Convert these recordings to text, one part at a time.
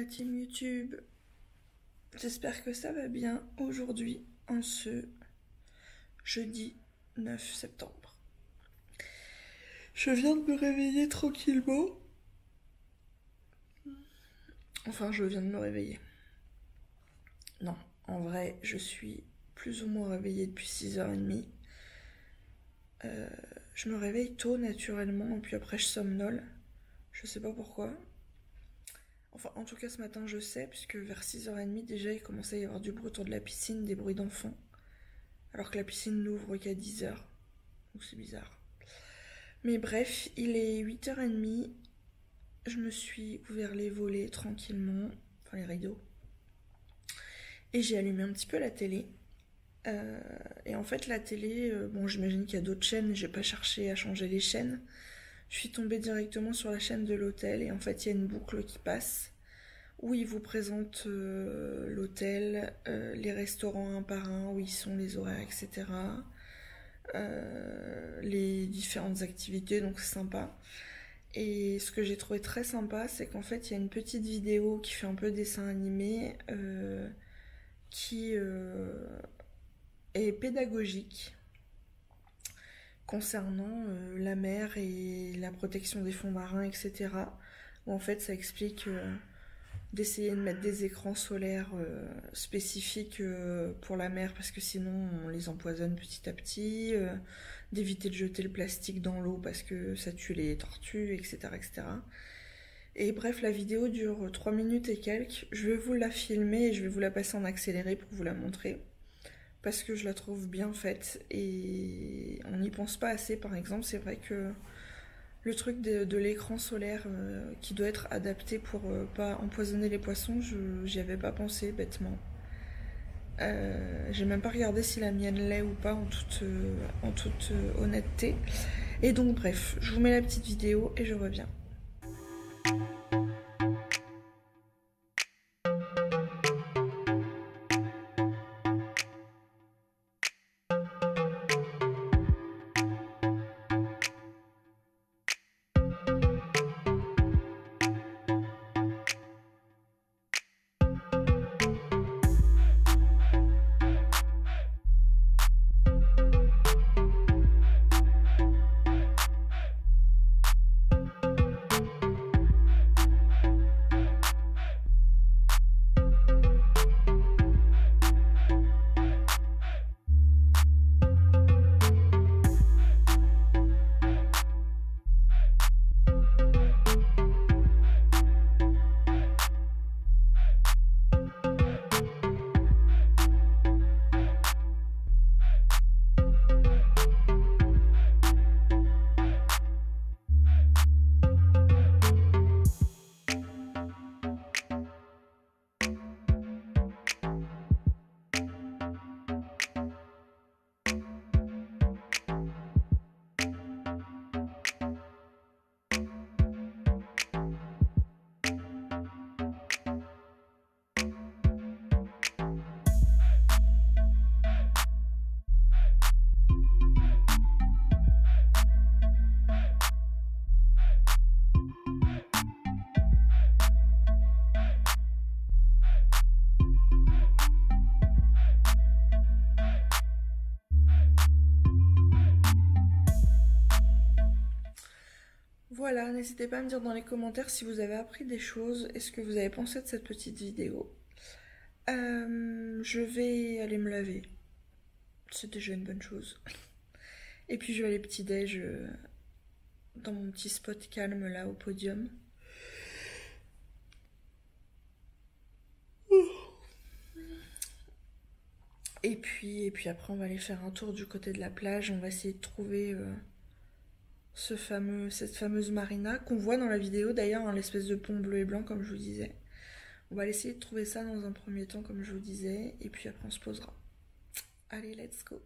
la team YouTube, j'espère que ça va bien aujourd'hui en ce jeudi 9 septembre. Je viens de me réveiller tranquillement. Enfin, je viens de me réveiller. Non, en vrai, je suis plus ou moins réveillée depuis 6h30. Je me réveille tôt naturellement, et puis après je somnole. Je sais pas pourquoi. Enfin, en tout cas, ce matin, je sais, puisque vers 6h30, déjà, il commençait à y avoir du bruit autour de la piscine, des bruits d'enfants. Alors que la piscine n'ouvre qu'à 10h. Donc c'est bizarre. Mais bref, il est 8h30. Je me suis ouvert les volets tranquillement, enfin les rideaux. Et j'ai allumé un petit peu la télé. Et en fait, la télé, bon, j'imagine qu'il y a d'autres chaînes, j'ai pas cherché à changer les chaînes. Je suis tombée directement sur la chaîne de l'hôtel et en fait, il y a une boucle qui passe où ils vous présentent l'hôtel, les restaurants un par un, où ils sont, les horaires, etc. Les différentes activités, donc c'est sympa. Et ce que j'ai trouvé très sympa, c'est qu'en fait, il y a une petite vidéo qui fait un peu dessin animé, qui est pédagogique concernant la mer et la protection des fonds marins, etc. Où en fait, ça explique d'essayer de mettre des écrans solaires spécifiques pour la mer, parce que sinon, on les empoisonne petit à petit, d'éviter de jeter le plastique dans l'eau parce que ça tue les tortues, etc., etc. Et bref, la vidéo dure 3 minutes et quelques. Je vais vous la filmer et je vais vous la passer en accéléré pour vous la montrer, parce que je la trouve bien faite et on n'y pense pas assez. Par exemple, c'est vrai que le truc de l'écran solaire qui doit être adapté pour pas empoisonner les poissons, j'y avais pas pensé bêtement. J'ai même pas regardé si la mienne l'est ou pas, en toute honnêteté. Et donc bref, je vous mets la petite vidéo et je reviens. Voilà, n'hésitez pas à me dire dans les commentaires si vous avez appris des choses et ce que vous avez pensé de cette petite vidéo. Je vais aller me laver. C'est déjà une bonne chose. Et puis je vais aller petit-déj dans mon petit spot calme là au podium. Et puis après on va aller faire un tour du côté de la plage. On va essayer de trouver cette fameuse marina qu'on voit dans la vidéo d'ailleurs, hein, l'espèce de pont bleu et blanc comme je vous disais. On va essayer de trouver ça dans un premier temps comme je vous disais, et puis après on se posera. Allez, let's go.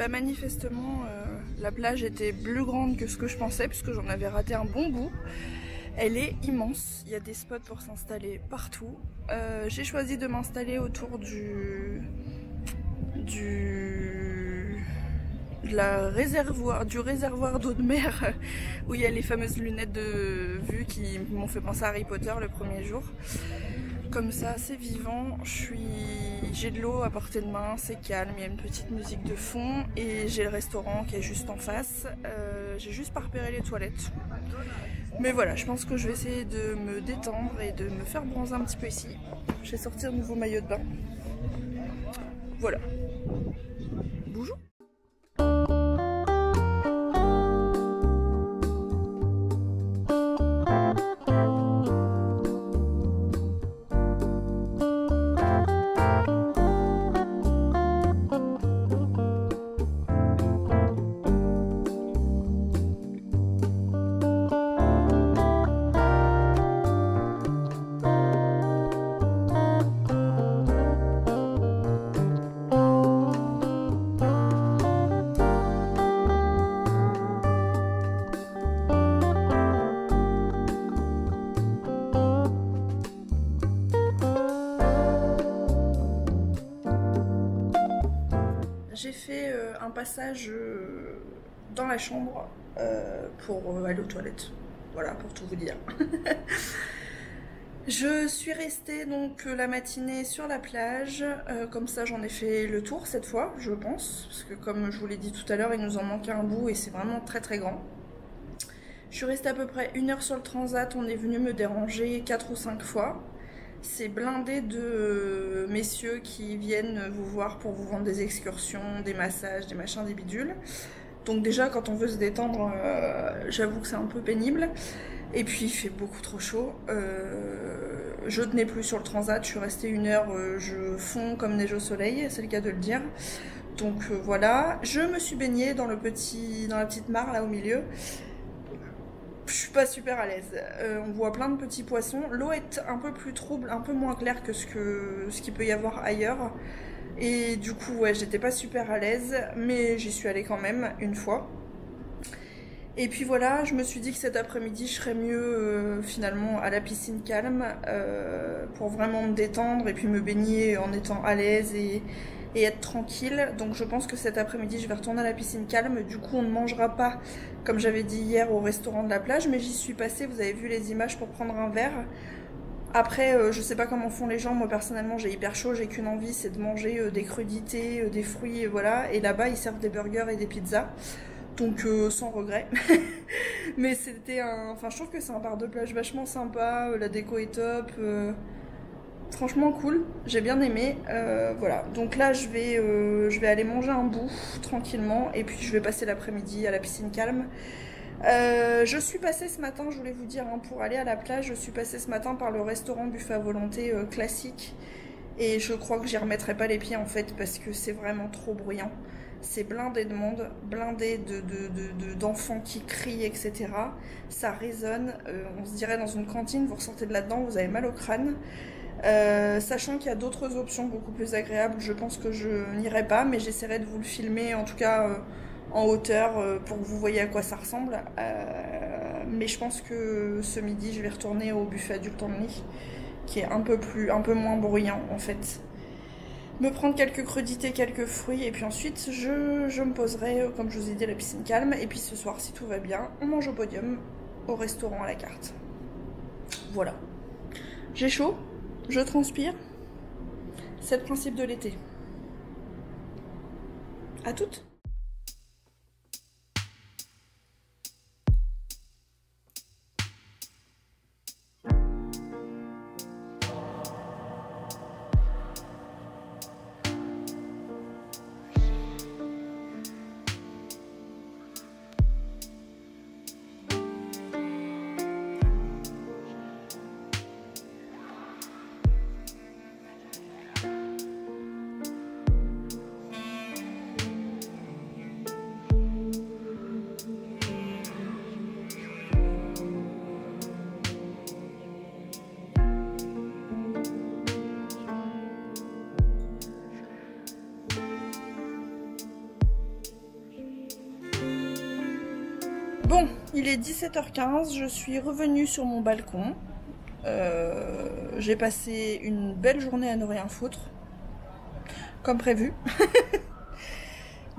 bah manifestement la plage était plus grande que ce que je pensais puisque j'en avais raté un bon bout. Elle est immense, il y a des spots pour s'installer partout. J'ai choisi de m'installer autour du réservoir d'eau de mer où il y a les fameuses lunettes de vue qui m'ont fait penser à Harry Potter le premier jour. Comme ça, c'est vivant, j'ai de l'eau à portée de main, c'est calme, il y a une petite musique de fond et j'ai le restaurant qui est juste en face. J'ai juste pas repéré les toilettes. Mais voilà, je pense que je vais essayer de me détendre et de me faire bronzer un petit peu ici. Je vais sortir un nouveau maillot de bain. Voilà. Bonjour. J'ai fait un passage dans la chambre pour aller aux toilettes. Voilà, pour tout vous dire. Je suis restée donc la matinée sur la plage. Comme ça, j'en ai fait le tour cette fois, je pense. Parce que comme je vous l'ai dit tout à l'heure, il nous en manquait un bout et c'est vraiment très très grand. Je suis restée à peu près 1 heure sur le transat. On est venu me déranger 4 ou 5 fois. C'est blindé de messieurs qui viennent vous voir pour vous vendre des excursions, des massages, des machins, des bidules. Donc déjà quand on veut se détendre, j'avoue que c'est un peu pénible. Et puis il fait beaucoup trop chaud. Je tenais plus sur le transat, je suis restée 1 heure, je fonds comme neige au soleil, c'est le cas de le dire. Donc voilà, je me suis baignée dans la petite mare là au milieu. Je suis pas super à l'aise. On voit plein de petits poissons. L'eau est un peu plus trouble, un peu moins claire que ce qu'il peut y avoir ailleurs. Et du coup, ouais, j'étais pas super à l'aise, mais j'y suis allée quand même une fois. Et puis voilà, je me suis dit que cet après-midi, je serais mieux finalement à la piscine calme pour vraiment me détendre et puis me baigner en étant à l'aise et être tranquille. Donc je pense que cet après-midi je vais retourner à la piscine calme. Du coup on ne mangera pas comme j'avais dit hier au restaurant de la plage, mais j'y suis passée, vous avez vu les images, pour prendre un verre. Après je sais pas comment font les gens, moi personnellement j'ai hyper chaud, j'ai qu'une envie, c'est de manger des crudités, des fruits, voilà. Et là-bas ils servent des burgers et des pizzas, donc sans regret. Mais c'était enfin je trouve que c'est un bar de plage vachement sympa, la déco est top. Franchement cool, j'ai bien aimé, voilà. Donc là je vais aller manger un bout tranquillement et puis je vais passer l'après-midi à la piscine calme. Je suis passée ce matin, je voulais vous dire, hein, pour aller à la plage, je suis passée ce matin par le restaurant buffet à volonté classique et je crois que j'y remettrai pas les pieds en fait parce que c'est vraiment trop bruyant. C'est blindé de monde, blindé d'enfants qui crient, etc. Ça résonne, on se dirait dans une cantine, vous ressortez de là-dedans, vous avez mal au crâne. Sachant qu'il y a d'autres options beaucoup plus agréables, je pense que je n'irai pas, mais j'essaierai de vous le filmer en tout cas en hauteur pour que vous voyez à quoi ça ressemble. Mais je pense que ce midi je vais retourner au buffet adulte only qui est un peu moins bruyant en fait. Me prendre quelques crudités, quelques fruits et puis ensuite je me poserai comme je vous ai dit à la piscine calme. Et puis ce soir si tout va bien, on mange au podium au restaurant à la carte. Voilà. J'ai chaud. Je transpire, c'est le principe de l'été. À toutes. Bon, il est 17h15, je suis revenue sur mon balcon. J'ai passé une belle journée à ne rien foutre, comme prévu.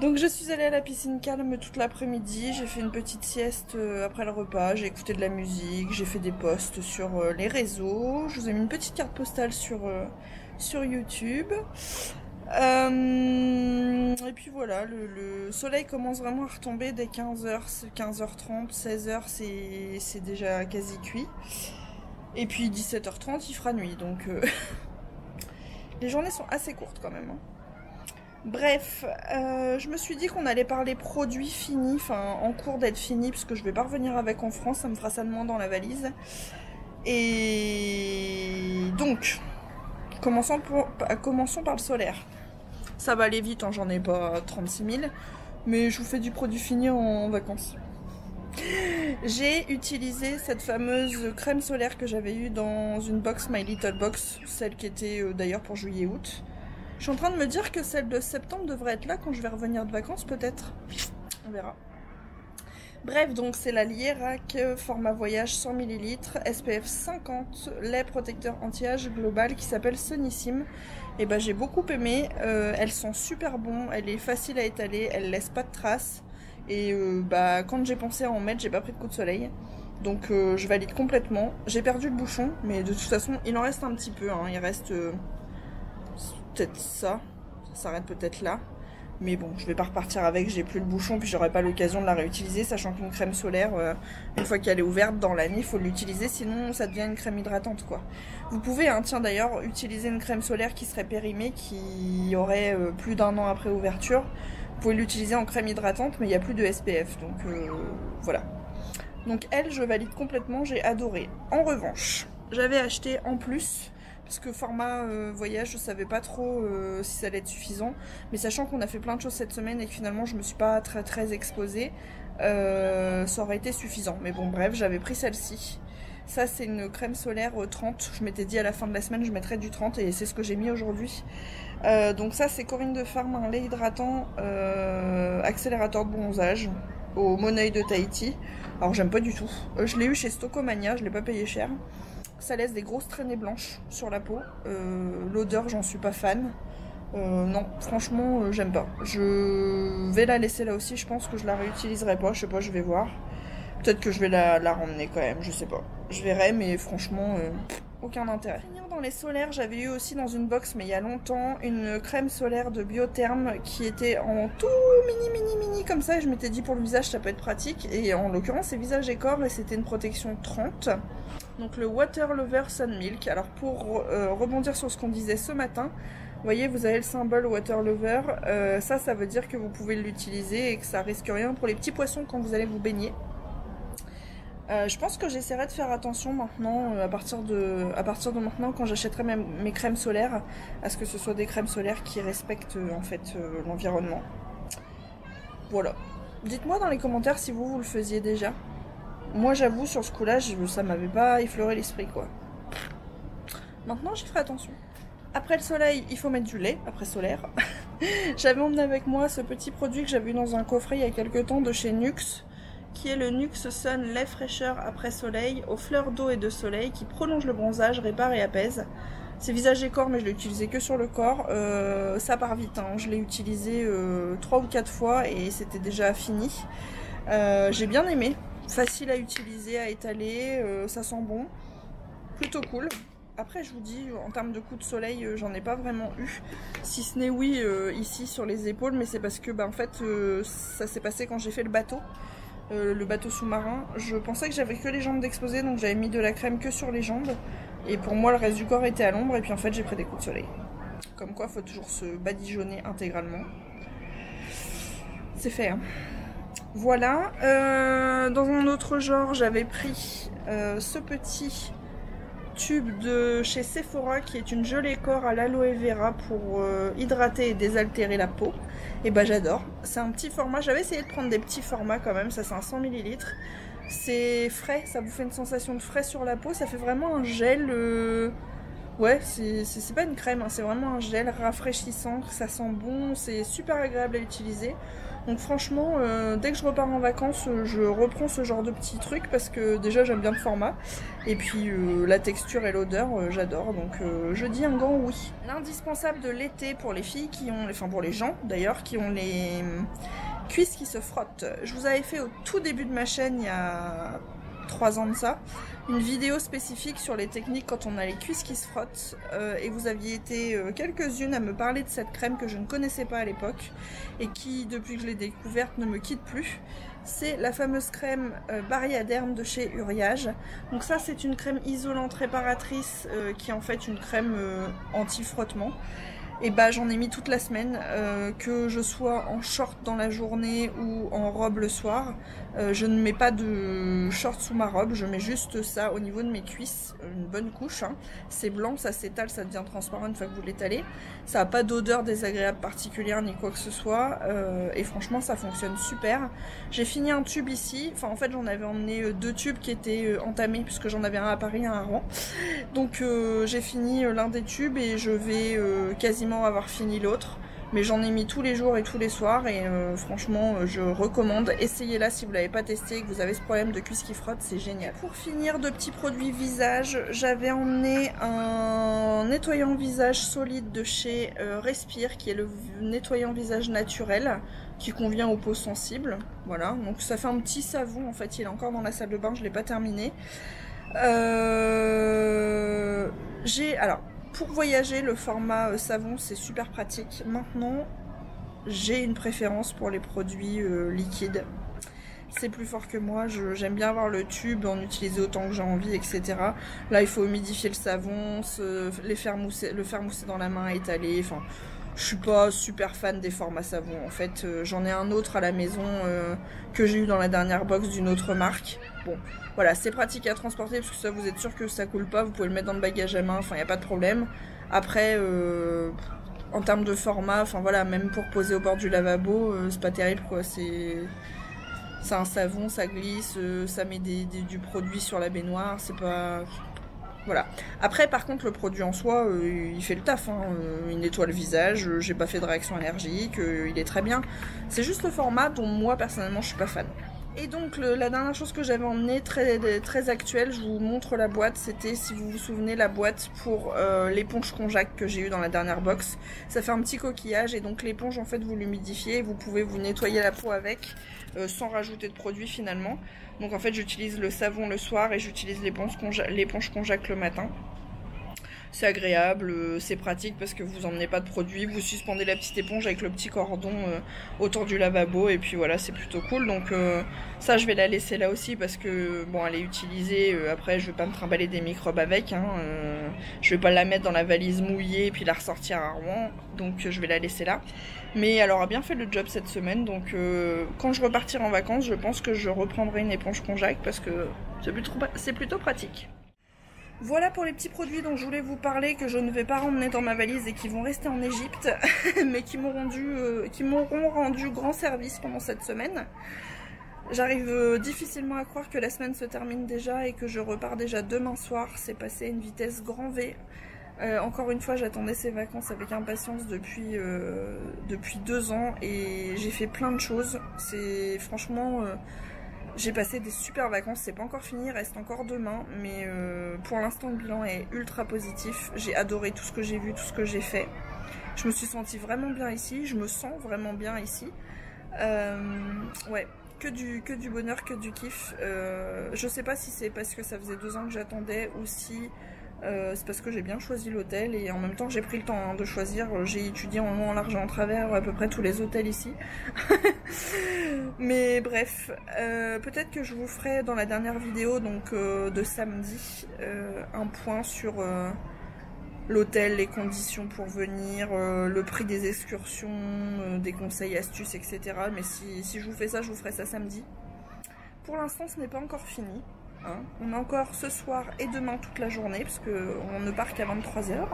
Donc je suis allée à la piscine calme toute l'après-midi, j'ai fait une petite sieste après le repas, j'ai écouté de la musique, j'ai fait des posts sur les réseaux, je vous ai mis une petite carte postale sur YouTube. Et puis voilà, le soleil commence vraiment à retomber dès 15h, 15h30, 16h, c'est déjà quasi cuit. Et puis 17h30, il fera nuit, donc les journées sont assez courtes quand même, hein. Bref, je me suis dit qu'on allait parler produits finis, enfin en cours d'être finis, parce que je vais pas revenir avec en France, ça me fera ça de moins dans la valise. Et donc, commençons par le solaire. Ça va aller vite, hein, j'en ai pas 36 000, mais je vous fais du produit fini en vacances. J'ai utilisé cette fameuse crème solaire que j'avais eue dans une box My Little Box, celle qui était d'ailleurs pour juillet-août. Je suis en train de me dire que celle de septembre devrait être là quand je vais revenir de vacances peut-être. On verra. Bref, donc c'est la Lierac format voyage 100 ml, SPF 50, lait protecteur anti-âge global qui s'appelle Sonissime. Et bah j'ai beaucoup aimé, elles sont super bon, elle est facile à étaler, elle laisse pas de traces. Et bah quand j'ai pensé à en mettre, j'ai pas pris de coup de soleil. Donc je valide complètement. J'ai perdu le bouchon, mais de toute façon il en reste un petit peu, hein. Il reste peut-être ça s'arrête peut-être là. Mais bon, je vais pas repartir avec, j'ai plus le bouchon, puis j'aurai pas l'occasion de la réutiliser, sachant qu'une crème solaire, une fois qu'elle est ouverte dans l'année, il faut l'utiliser, sinon ça devient une crème hydratante, quoi. Vous pouvez, hein, tiens d'ailleurs, utiliser une crème solaire qui serait périmée, qui aurait plus d'1 an après ouverture. Vous pouvez l'utiliser en crème hydratante, mais il n'y a plus de SPF, donc voilà. Donc elle, je valide complètement, j'ai adoré. En revanche, j'avais acheté en plus... parce que format voyage, je savais pas trop si ça allait être suffisant. Mais sachant qu'on a fait plein de choses cette semaine et que finalement je me suis pas très exposée, ça aurait été suffisant. Mais bon bref, j'avais pris celle-ci. Ça c'est une crème solaire 30. Je m'étais dit à la fin de la semaine je mettrais du 30 et c'est ce que j'ai mis aujourd'hui. Donc ça c'est Corinne de Farm, un lait hydratant accélérateur de bronzage au Moneuil de Tahiti. Alors j'aime pas du tout. Je l'ai eu chez Stocomania, je l'ai pas payé cher. Ça laisse des grosses traînées blanches sur la peau. L'odeur, j'en suis pas fan. Non, franchement, j'aime pas. Je vais la laisser là aussi. Je pense que je la réutiliserai pas. Je sais pas, je vais voir. Peut-être que je vais la ramener quand même. Je sais pas. Je verrai, mais franchement, aucun intérêt. Pour finir dans les solaires, j'avais eu aussi dans une box, mais il y a longtemps, une crème solaire de Biotherm qui était en tout mini comme ça. Et je m'étais dit pour le visage, ça peut être pratique. Et en l'occurrence, c'est visage et corps et c'était une protection 30. Donc le Water Lover Sun Milk. Alors pour rebondir sur ce qu'on disait ce matin, vous voyez, vous avez le symbole Water Lover. Ça veut dire que vous pouvez l'utiliser et que ça risque rien pour les petits poissons quand vous allez vous baigner. Je pense que j'essaierai de faire attention maintenant, à partir de maintenant, quand j'achèterai mes crèmes solaires, à ce que ce soit des crèmes solaires qui respectent en fait l'environnement. Voilà. Dites-moi dans les commentaires si vous le faisiez déjà. Moi j'avoue sur ce coup là ça m'avait pas effleuré l'esprit quoi. Maintenant j'y ferai attention. Après le soleil il faut mettre du lait, après solaire. J'avais emmené avec moi ce petit produit que j'avais eu dans un coffret il y a quelques temps de chez Nuxe, qui est le Nuxe Sun lait fraîcheur après soleil aux fleurs d'eau et de soleil qui prolonge le bronzage, répare et apaise. C'est visage et corps mais je l'ai utilisé que sur le corps. Ça part vite, hein. Je l'ai utilisé 3 ou 4 fois et c'était déjà fini. J'ai bien aimé. Facile à utiliser, à étaler, ça sent bon, plutôt cool. Après je vous dis, en termes de coups de soleil, j'en ai pas vraiment eu, si ce n'est oui ici sur les épaules, mais c'est parce que bah, en fait ça s'est passé quand j'ai fait le bateau sous-marin. Je pensais que j'avais que les jambes d'exposé, donc j'avais mis de la crème que sur les jambes, et pour moi le reste du corps était à l'ombre, et puis en fait j'ai pris des coups de soleil. Comme quoi faut toujours se badigeonner intégralement. C'est fait, hein. Voilà, dans un autre genre, j'avais pris ce petit tube de chez Sephora qui est une gelée corps à l'aloe vera pour hydrater et désaltérer la peau. Et bah j'adore, c'est un petit format, j'avais essayé de prendre des petits formats quand même, ça c'est un 100 ml. C'est frais, ça vous fait une sensation de frais sur la peau, ça fait vraiment un gel, ouais c'est pas une crème, hein, c'est vraiment un gel rafraîchissant, ça sent bon, c'est super agréable à utiliser. Donc franchement, dès que je repars en vacances, je reprends ce genre de petits trucs parce que déjà j'aime bien le format. Et puis la texture et l'odeur, j'adore. Donc je dis un grand oui. L'indispensable de l'été pour les filles qui ont, enfin pour les gens d'ailleurs, qui ont les cuisses qui se frottent. Je vous avais fait au tout début de ma chaîne, il y a 3 ans de ça, une vidéo spécifique sur les techniques quand on a les cuisses qui se frottent et vous aviez été quelques-unes à me parler de cette crème que je ne connaissais pas à l'époque et qui, depuis que je l'ai découverte, ne me quitte plus. C'est la fameuse crème Bariaderm de chez Uriage. Donc ça, c'est une crème isolante réparatrice qui est en fait une crème anti-frottement. Et bah j'en ai mis toute la semaine, que je sois en short dans la journée ou en robe le soir. Je ne mets pas de short sous ma robe, je mets juste ça au niveau de mes cuisses, une bonne couche. Hein. C'est blanc, ça s'étale, ça devient transparent une fois que vous l'étalez. Ça n'a pas d'odeur désagréable particulière ni quoi que ce soit. Et franchement ça fonctionne super. J'ai fini un tube ici, enfin en fait j'en avais emmené 2 tubes qui étaient entamés puisque j'en avais un à Paris et un à Rouen. Donc j'ai fini l'un des tubes et je vais quasiment avoir fini l'autre. Mais j'en ai mis tous les jours et tous les soirs et franchement je recommande. Essayez-la si vous ne l'avez pas testé et que vous avez ce problème de cuisse qui frotte, c'est génial. Pour finir, de petits produits visage, j'avais emmené un nettoyant visage solide de chez Respire qui est le nettoyant visage naturel qui convient aux peaux sensibles. Voilà, donc ça fait un petit savon en fait, il est encore dans la salle de bain, je ne l'ai pas terminé. Alors pour voyager, le format savon c'est super pratique. Maintenant j'ai une préférence pour les produits liquides. C'est plus fort que moi, j'aime bien avoir le tube, en utiliser autant que j'ai envie, etc. Là il faut humidifier le savon, le faire mousser dans la main, étaler, enfin je suis pas super fan des formats savon. En fait j'en ai un autre à la maison que j'ai eu dans la dernière box d'une autre marque. Bon voilà, c'est pratique à transporter parce que ça vous êtes sûr que ça coule pas, vous pouvez le mettre dans le bagage à main, enfin il n'y a pas de problème. Après en termes de format, enfin voilà, même pour poser au bord du lavabo, c'est pas terrible quoi, c'est un savon, ça glisse, ça met du produit sur la baignoire, c'est pas... Voilà. Après par contre le produit en soi il fait le taf, hein. Il nettoie le visage, j'ai pas fait de réaction allergique, il est très bien. C'est juste le format dont moi personnellement je suis pas fan. Et donc la dernière chose que j'avais emmenée, très actuelle, je vous montre la boîte, c'était, si vous vous souvenez, la boîte pour l'éponge konjac que j'ai eu dans la dernière box. Ça fait un petit coquillage et donc l'éponge en fait vous l'humidifiez et vous pouvez vous nettoyer la peau avec sans rajouter de produit finalement. Donc en fait j'utilise le savon le soir et j'utilise l'éponge konjac le matin. C'est agréable, c'est pratique parce que vous emmenez pas de produit, vous suspendez la petite éponge avec le petit cordon autour du lavabo et puis voilà, c'est plutôt cool. Donc ça je vais la laisser là aussi parce que bon, elle est utilisée, après je vais pas me trimballer des microbes avec, hein, je vais pas la mettre dans la valise mouillée et puis la ressortir à Rouen, donc je vais la laisser là. Mais elle aura bien fait le job cette semaine, donc quand je repartirai en vacances, je pense que je reprendrai une éponge konjac parce que c'est plutôt pratique. Voilà pour les petits produits dont je voulais vous parler, que je ne vais pas ramener dans ma valise et qui vont rester en Égypte, mais qui m'auront rendu grand service pendant cette semaine. J'arrive difficilement à croire que la semaine se termine déjà et que je repars déjà demain soir. C'est passé à une vitesse grand V. Encore une fois, j'attendais ces vacances avec impatience depuis 2 ans et j'ai fait plein de choses. C'est franchement... j'ai passé des super vacances, c'est pas encore fini, il reste encore demain, mais pour l'instant le bilan est ultra positif. J'ai adoré tout ce que j'ai vu, tout ce que j'ai fait. Je me suis sentie vraiment bien ici, je me sens vraiment bien ici. Ouais, que du bonheur, que du kiff. Je sais pas si c'est parce que ça faisait 2 ans que j'attendais ou si c'est parce que j'ai bien choisi l'hôtel et en même temps j'ai pris le temps de choisir. J'ai étudié en long, en large et en travers à peu près tous les hôtels ici. Mais bref, peut-être que je vous ferai dans la dernière vidéo donc de samedi un point sur l'hôtel, les conditions pour venir, le prix des excursions, des conseils, astuces, etc. Mais si je vous fais ça, je vous ferai ça samedi. Pour l'instant ce n'est pas encore fini. Hein. On a encore ce soir et demain toute la journée parce qu'on ne part qu'à 23 h.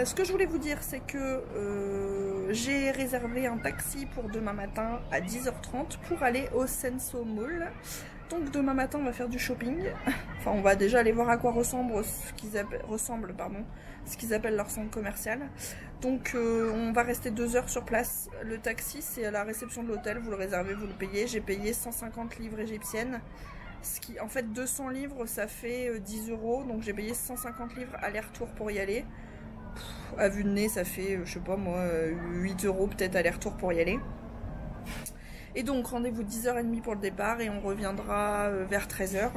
Ce que je voulais vous dire, c'est que j'ai réservé un taxi pour demain matin à 10h30 pour aller au Senso Mall. Donc demain matin on va faire du shopping. Enfin on va déjà aller voir à quoi ressemble ce qu'ils appellent leur centre commercial. Donc on va rester 2 heures sur place. Le taxi c'est à la réception de l'hôtel, vous le réservez, vous le payez. J'ai payé 150 livres égyptiennes. Ce qui, en fait 200 livres ça fait 10 €. Donc j'ai payé 150 livres aller-retour pour y aller. À vue de nez ça fait je sais pas moi 8 € peut-être aller-retour pour y aller. Et donc rendez-vous 10h30 pour le départ et on reviendra vers 13h.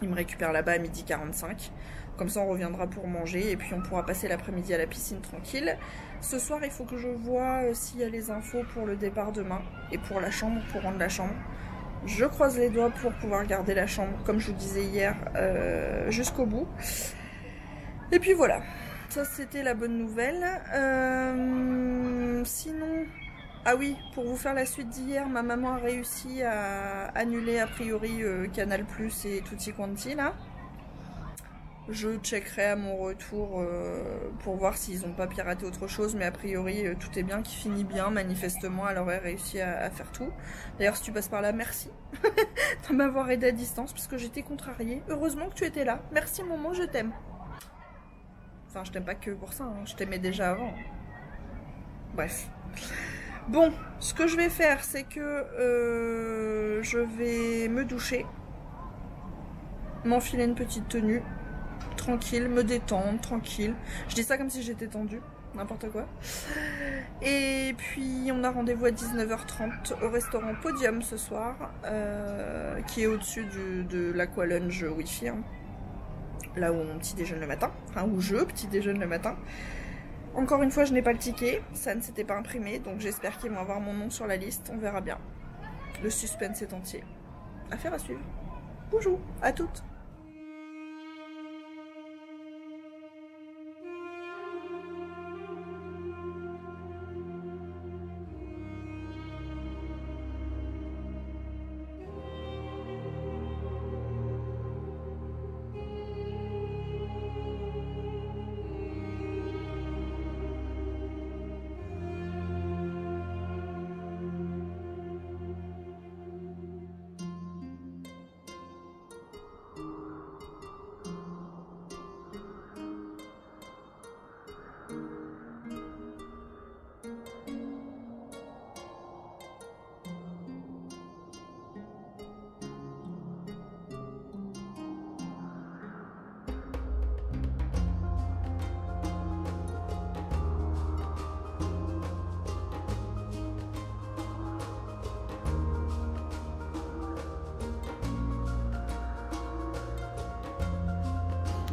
Il me récupère là-bas à 12h45. Comme ça on reviendra pour manger et puis on pourra passer l'après-midi à la piscine tranquille. Ce soir il faut que je vois s'il y a les infos pour le départ demain et pour la chambre, pour rendre la chambre. Je croise les doigts pour pouvoir garder la chambre comme je vous disais hier jusqu'au bout. Et puis voilà. Ça c'était la bonne nouvelle. Sinon, ah oui, pour vous faire la suite d'hier, ma maman a réussi à annuler a priori Canal Plus et Tutti Quanti là. Je checkerai à mon retour pour voir s'ils n'ont pas piraté autre chose, mais a priori tout est bien, qui finit bien. Manifestement elle aurait réussi à faire tout. D'ailleurs si tu passes par là, merci de m'avoir aidé à distance parce que j'étais contrariée. Heureusement que tu étais là, merci maman, je t'aime. Enfin, je t'aime pas que pour ça, hein. Je t'aimais déjà avant. Bref. Bon, ce que je vais faire, c'est que je vais me doucher, m'enfiler une petite tenue, tranquille, me détendre, tranquille. Je dis ça comme si j'étais tendue, n'importe quoi. Et puis, on a rendez-vous à 19h30 au restaurant Podium ce soir, qui est au-dessus de l'Aqua Lounge Wi-Fi. Hein. Là où on petit déjeune le matin, enfin où je petit déjeune le matin. Encore une fois je n'ai pas le ticket, ça ne s'était pas imprimé, donc j'espère qu'ils vont avoir mon nom sur la liste, on verra bien. Le suspense est entier. Affaire à suivre. Bonjour à toutes.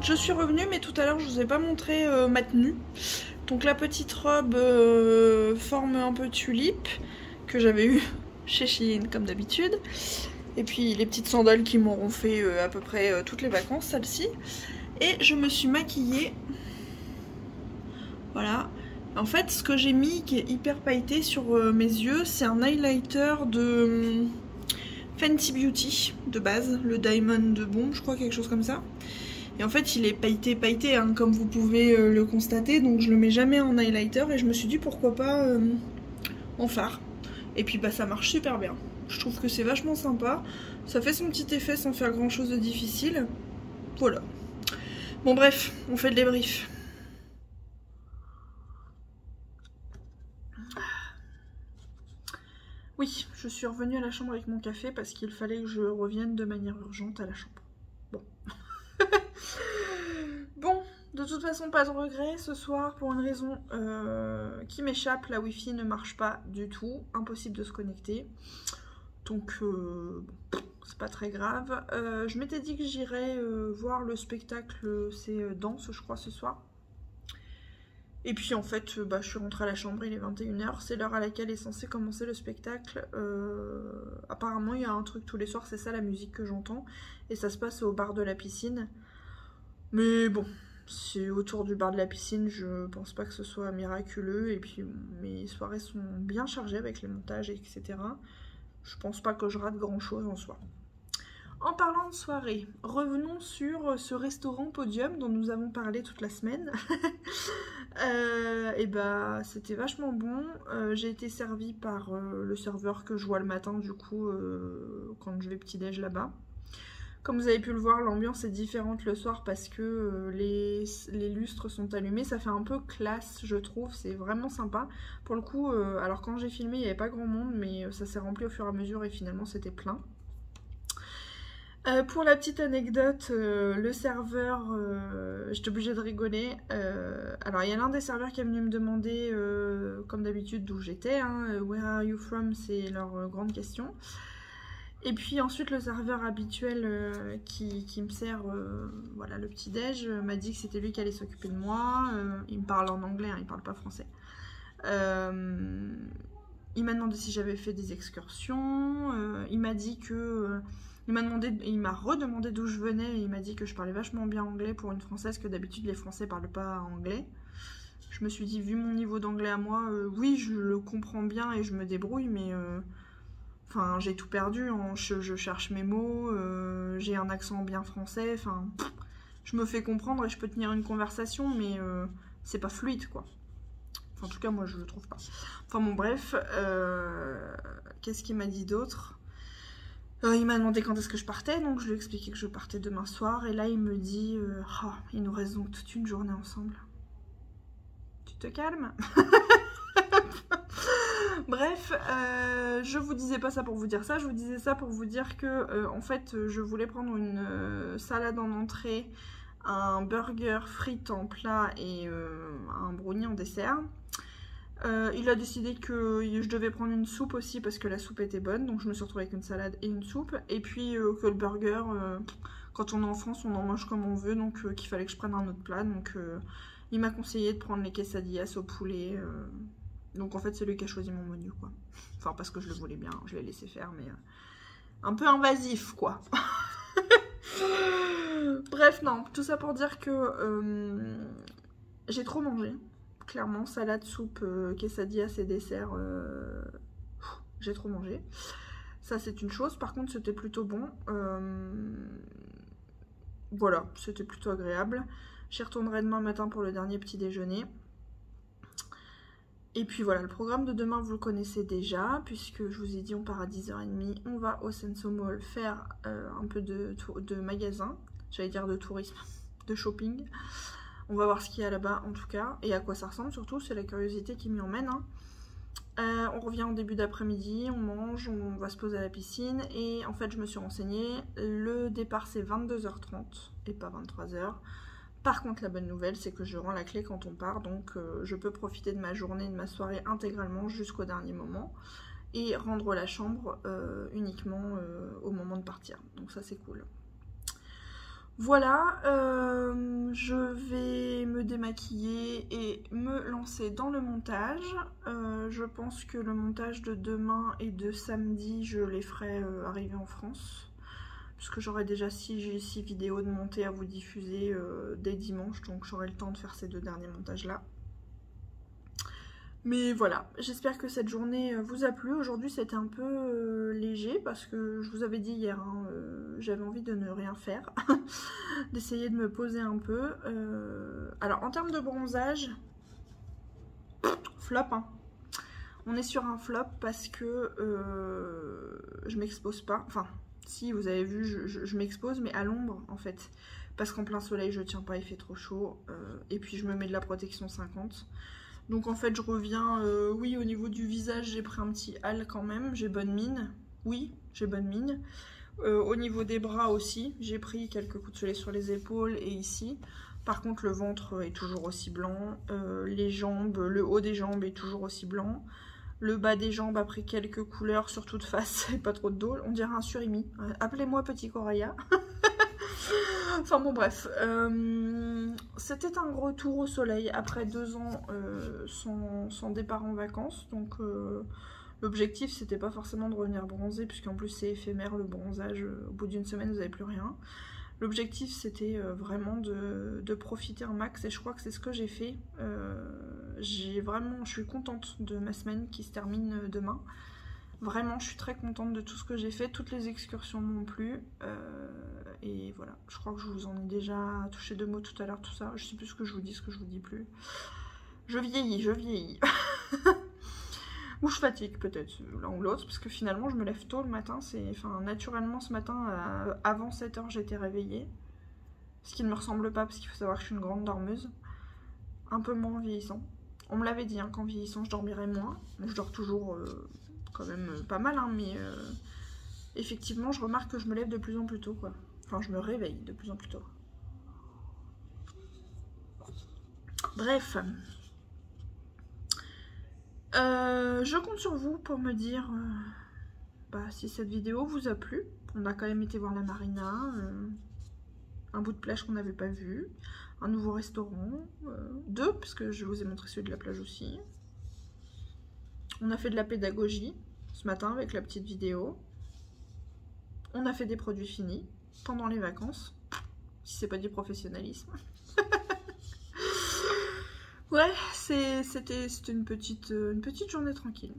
Je suis revenue, mais tout à l'heure je vous ai pas montré ma tenue. Donc la petite robe forme un peu tulipe que j'avais eu chez Shein comme d'habitude. Et puis les petites sandales qui m'auront fait à peu près toutes les vacances, celle-ci. Et je me suis maquillée. Voilà. En fait ce que j'ai mis qui est hyper pailleté sur mes yeux, c'est un highlighter de Fenty Beauty de base, le Diamond de Bombe, je crois, quelque chose comme ça. Et en fait il est pailleté hein, comme vous pouvez le constater, donc je le mets jamais en highlighter et je me suis dit pourquoi pas en fard. Et puis bah ça marche super bien, je trouve que c'est vachement sympa, ça fait son petit effet sans faire grand chose de difficile. Voilà. Bon bref, on fait le débrief. Oui, je suis revenue à la chambre avec mon café parce qu'il fallait que je revienne de manière urgente à la chambre. Bon. Bon, de toute façon pas de regret ce soir pour une raison qui m'échappe, la wifi ne marche pas du tout, impossible de se connecter, donc c'est pas très grave. Je m'étais dit que j'irais voir le spectacle, c'est Danse je crois ce soir, et puis en fait bah, je suis rentrée à la chambre, il est 21h, c'est l'heure à laquelle est censé commencer le spectacle. Apparemment il y a un truc tous les soirs, c'est ça la musique que j'entends, et ça se passe au bar de la piscine. Mais bon, c'est autour du bar de la piscine, je pense pas que ce soit miraculeux. Et puis mes soirées sont bien chargées avec les montages, etc. Je pense pas que je rate grand chose en soi. En parlant de soirée, revenons sur ce restaurant Podium dont nous avons parlé toute la semaine. Et bah c'était vachement bon. J'ai été servie par le serveur que je vois le matin du coup quand je vais petit-déj là-bas. Comme vous avez pu le voir, l'ambiance est différente le soir parce que les lustres sont allumés. Ça fait un peu classe, je trouve. C'est vraiment sympa. Pour le coup, alors quand j'ai filmé, il n'y avait pas grand monde, mais ça s'est rempli au fur et à mesure et finalement c'était plein. Pour la petite anecdote, le serveur, j'étais obligée de rigoler. Alors il y a l'un des serveurs qui est venu me demander, comme d'habitude, d'où j'étais. Hein, Where are you from? C'est leur grande question. Et puis ensuite le serveur habituel qui me sert voilà, le petit-déj m'a dit que c'était lui qui allait s'occuper de moi. Il me parle en anglais, hein, il parle pas français. Il m'a demandé si j'avais fait des excursions. Il m'a dit que... il m'a redemandé d'où je venais et il m'a dit que je parlais vachement bien anglais pour une française, que d'habitude les français parlent pas anglais. Je me suis dit, vu mon niveau d'anglais à moi, oui je le comprends bien et je me débrouille, mais enfin j'ai tout perdu, hein. Je cherche mes mots, j'ai un accent bien français, enfin je me fais comprendre et je peux tenir une conversation, mais c'est pas fluide quoi. Enfin, en tout cas moi je le trouve pas. Enfin bon bref, qu'est-ce qu'il m'a dit d'autre? Il m'a demandé quand est-ce que je partais, donc je lui ai expliqué que je partais demain soir. Et là, il me dit oh, il nous reste donc toute une journée ensemble. Tu te calmes? Bref, je vous disais pas ça pour vous dire ça, je vous disais ça pour vous dire que, en fait, je voulais prendre une salade en entrée, un burger frites en plat et un brownie en dessert. Il a décidé que je devais prendre une soupe aussi parce que la soupe était bonne, donc je me suis retrouvée avec une salade et une soupe. Et puis que le burger, quand on est en France, on en mange comme on veut, donc qu'il fallait que je prenne un autre plat. Donc il m'a conseillé de prendre les quesadillas au poulet. Donc en fait c'est lui qui a choisi mon menu quoi. Enfin parce que je le voulais bien, je l'ai laissé faire, mais un peu invasif quoi. Bref non, tout ça pour dire que j'ai trop mangé. Clairement, salade, soupe, quesadillas et dessert, j'ai trop mangé. Ça, c'est une chose. Par contre, c'était plutôt bon. Voilà, c'était plutôt agréable. J'y retournerai demain matin pour le dernier petit déjeuner. Et puis voilà, le programme de demain, vous le connaissez déjà, puisque je vous ai dit, on part à 10h30. On va au Senso Mall faire un peu de magasin. J'allais dire de tourisme, de shopping. On va voir ce qu'il y a là-bas en tout cas, et à quoi ça ressemble surtout, c'est la curiosité qui m'y emmène. Hein. On revient en début d'après-midi, on mange, on va se poser à la piscine, et en fait je me suis renseignée, le départ c'est 22h30 et pas 23h. Par contre la bonne nouvelle c'est que je rends la clé quand on part, donc je peux profiter de ma journée, de ma soirée intégralement jusqu'au dernier moment, et rendre la chambre uniquement au moment de partir, donc ça c'est cool. Voilà, je vais me démaquiller et me lancer dans le montage. Je pense que le montage de demain et de samedi, je les ferai arriver en France. Puisque j'aurai déjà 6 vidéos de monter à vous diffuser dès dimanche, donc j'aurai le temps de faire ces 2 derniers montages-là. Mais voilà, j'espère que cette journée vous a plu. Aujourd'hui c'était un peu léger parce que je vous avais dit hier, hein, j'avais envie de ne rien faire, d'essayer de me poser un peu. Alors en termes de bronzage, flop, hein. On est sur un flop parce que je m'expose pas, enfin si vous avez vu je m'expose mais à l'ombre en fait. Parce qu'en plein soleil je tiens pas, il fait trop chaud, et puis je me mets de la protection 50. Donc en fait je reviens, oui au niveau du visage j'ai pris un petit hal quand même, j'ai bonne mine, oui j'ai bonne mine. Au niveau des bras aussi, j'ai pris quelques coups de soleil sur les épaules et ici. Par contre le ventre est toujours aussi blanc, les jambes, le haut des jambes est toujours aussi blanc. Le bas des jambes a pris quelques couleurs, surtout de face et pas trop de dos, on dirait un surimi. Appelez-moi Petit Coraya. Enfin bon bref, c'était un gros tour au soleil après 2 ans sans départ en vacances, donc l'objectif c'était pas forcément de revenir bronzer puisqu'en plus c'est éphémère le bronzage, au bout d'une semaine vous n'avez plus rien. L'objectif c'était vraiment de profiter un max et je crois que c'est ce que j'ai fait. Je suis contente de ma semaine qui se termine demain. Vraiment, je suis très contente de tout ce que j'ai fait. Toutes les excursions m'ont plu. Et voilà, je crois que je vous en ai déjà touché 2 mots tout à l'heure, tout ça. Je sais plus ce que je vous dis, ce que je vous dis plus. Je vieillis, je vieillis. Ou je fatigue peut-être, l'un ou l'autre, parce que finalement je me lève tôt le matin. Enfin, naturellement ce matin, avant 7 h j'étais réveillée. Ce qui ne me ressemble pas, parce qu'il faut savoir que je suis une grande dormeuse. Un peu moins en vieillissant. On me l'avait dit, hein, qu'en vieillissant je dormirais moins. Bon, je dors toujours quand même pas mal, hein, mais effectivement je remarque que je me lève de plus en plus tôt, quoi. Enfin, je me réveille de plus en plus tôt. Bref. Je compte sur vous pour me dire si cette vidéo vous a plu. On a quand même été voir la marina, un bout de plage qu'on n'avait pas vu, un nouveau restaurant, 2, parce que je vous ai montré celui de la plage aussi. On a fait de la pédagogie ce matin avec la petite vidéo. On a fait des produits finis pendant les vacances, si c'est pas du professionnalisme. Ouais, c'était une petite journée tranquille.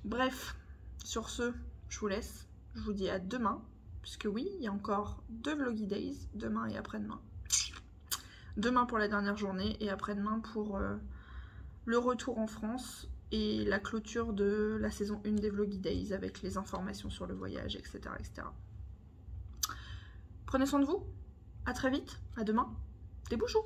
Bref, sur ce, je vous laisse. Je vous dis à demain, puisque oui, il y a encore 2 Vloggy Days, demain et après-demain. Demain pour la dernière journée et après-demain pour le retour en France et la clôture de la saison 1 des Vloggy Days avec les informations sur le voyage, etc., etc. Prenez soin de vous, à très vite, à demain, des bouchons.